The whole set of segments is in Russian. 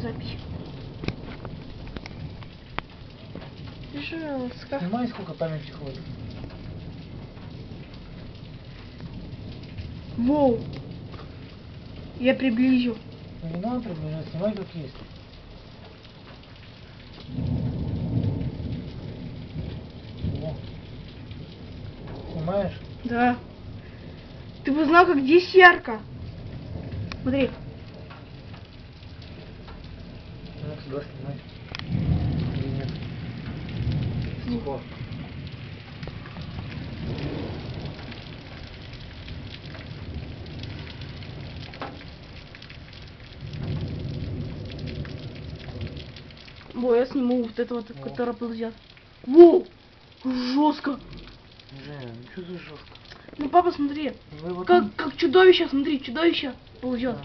запись. Пожалуйста. Снимай, сколько памяти ходит. Воу. Я приблизил. Ну, не надо приближать, снимай как есть. О. Снимаешь? Да. Ты бы знал, как здесь ярко. Смотри. Ну, сюда снимай. Или нет? Стекло. Во, я сниму вот это вот, который ползет. Воу! Жестко. Женя, ну что за жестко? Ну, папа, смотри. Вы вот Как чудовище, смотри, чудовище ползет.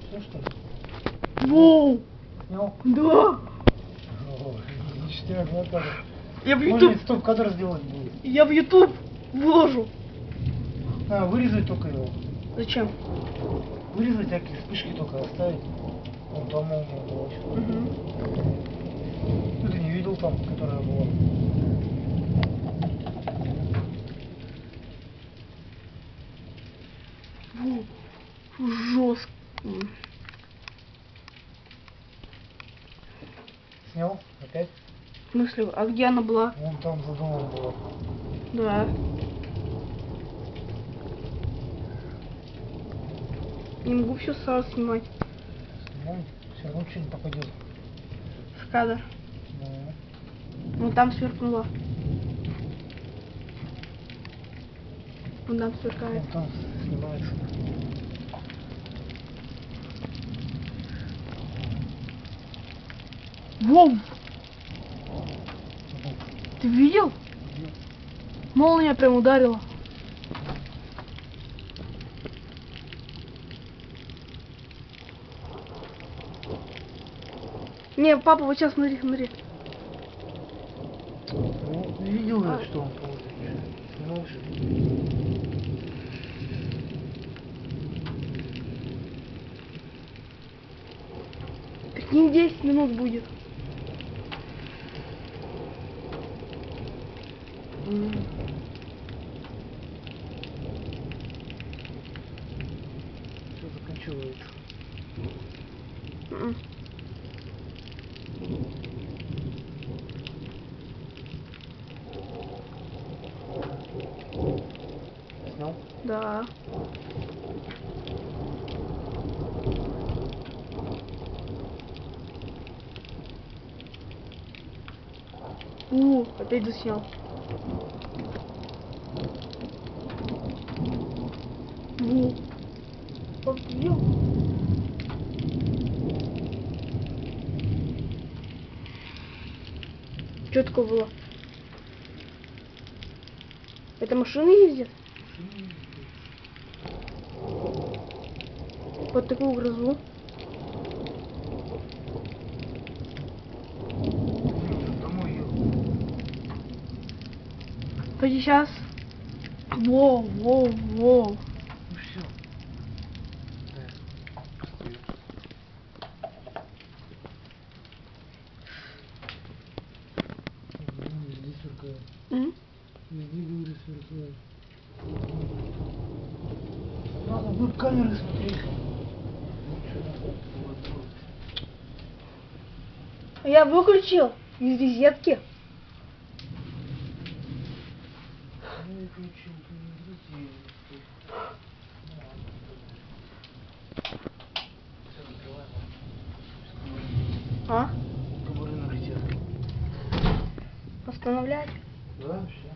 Все, что ли? Воу! Снял? Да! Ништяк, Наталья. Я в Можно YouTube. стоп-кадр сделать будет. Я в YouTube выложу. А, вырезать только его. Зачем? Вырезать всякие вспышки только оставить. Вон там молния была еще. Ну, ты не видел там, которая была? Жестко. Снял? Опять? В смысле, а где она была? Вон там за домом была. Да. Не могу все сразу снимать. Ну, все равно что-нибудь попадет. В кадр. Ну, Ну там сверкнуло. Вон там сверкает. вон там снимается. Воу! Ты видел? Молния прям ударила. Не, папа, вот сейчас смотри, смотри. Ну, видел я, что он ползает. Снимал же. Так не 10 минут будет. Все заканчивается. Снял? Да. Опять заснял. Побил. Что такое было? Это машины ездят? Вот такую грозу. Домой ехал. Пойди сейчас. Воу. Ну все. Да. Встаёшь. Везде сверкает. Везде, говорю, сверкает. Надо будет камеры смотреть. Я выключил из розетки. Выключил, все, закрываем. А? Кобуры на розетке. Остановлять? Да, все.